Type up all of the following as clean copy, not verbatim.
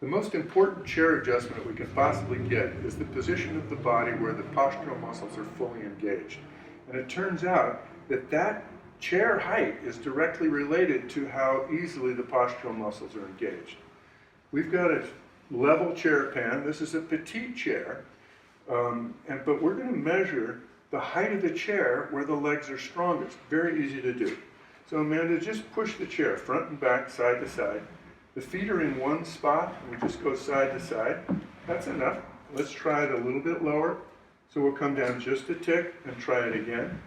The most important chair adjustment we can possibly get is the position of the body where the postural muscles are fully engaged. And it turns out that that chair height is directly related to how easily the postural muscles are engaged. We've got a level chair pan. This is a petite chair, but we're going to measure the height of the chair where the legs are strongest. Very easy to do. So Amanda, just push the chair front and back, side to side. The feet are in one spot, and we just go side to side. That's enough. Let's try it a little bit lower. So we'll come down just a tick and try it again.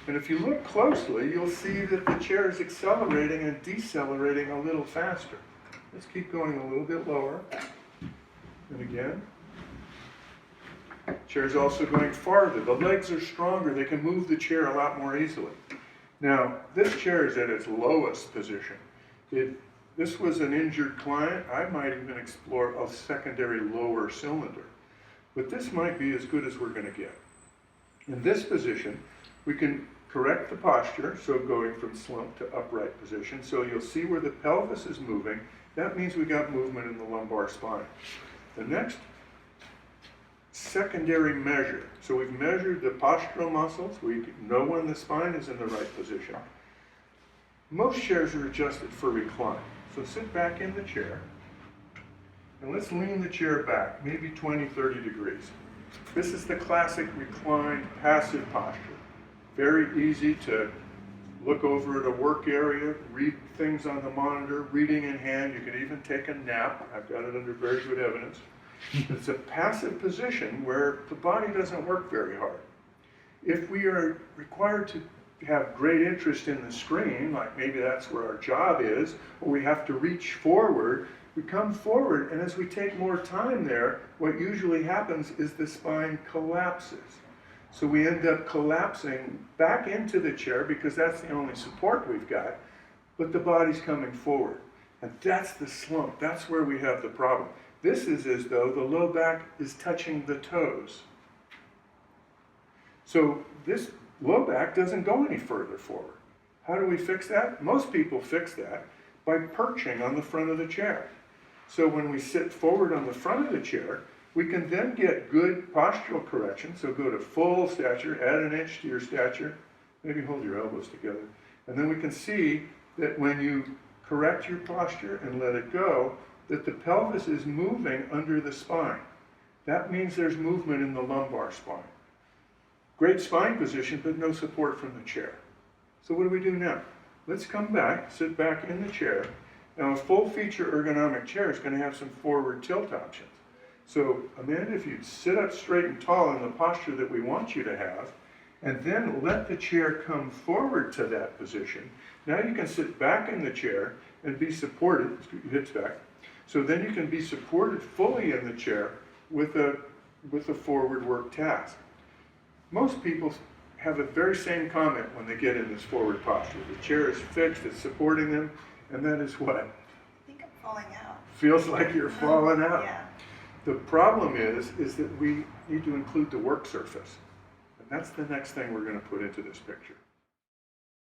And if you look closely, you'll see that the chair is accelerating and decelerating a little faster. Let's keep going a little bit lower. And again. Chair's also going farther. The legs are stronger. They can move the chair a lot more easily. Now, this chair is at its lowest position. This was an injured client. I might even explore a secondary lower cylinder. But this might be as good as we're going to get. In this position, we can correct the posture, so going from slump to upright position. So you'll see where the pelvis is moving. That means we got movement in the lumbar spine. The next secondary measure. So we've measured the postural muscles. We know when the spine is in the right position. Most chairs are adjusted for recline. So sit back in the chair, and let's lean the chair back, maybe 20, 30 degrees. This is the classic reclined passive posture. Very easy to look over at a work area, read things on the monitor, reading in hand. You can even take a nap. I've got it under very good evidence. It's a passive position where the body doesn't work very hard. If we are required to have great interest in the screen, like maybe that's where our job is, or we have to reach forward, we come forward, and as we take more time there, what usually happens is the spine collapses. So we end up collapsing back into the chair because that's the only support we've got, but the body's coming forward. And that's the slump. That's where we have the problem. This is as though the low back is touching the toes. So this low back doesn't go any further forward. How do we fix that? Most people fix that by perching on the front of the chair. So when we sit forward on the front of the chair, we can then get good postural correction. So go to full stature, add an inch to your stature, maybe hold your elbows together. And then we can see that when you correct your posture and let it go, that the pelvis is moving under the spine. That means there's movement in the lumbar spine. Great spine position, but no support from the chair. So what do we do now? Let's come back, sit back in the chair. Now a full feature ergonomic chair is going to have some forward tilt options. So Amanda, if you'd sit up straight and tall in the posture that we want you to have, and then let the chair come forward to that position, now you can sit back in the chair and be supported, scoot your hips back, so then you can be supported fully in the chair with a forward work task. Most people have the very same comment when they get in this forward posture. The chair is fixed, it's supporting them, and that is what? I think I'm falling out. Feels like you're falling out. Yeah. The problem is that we need to include the work surface. And that's the next thing we're going to put into this picture.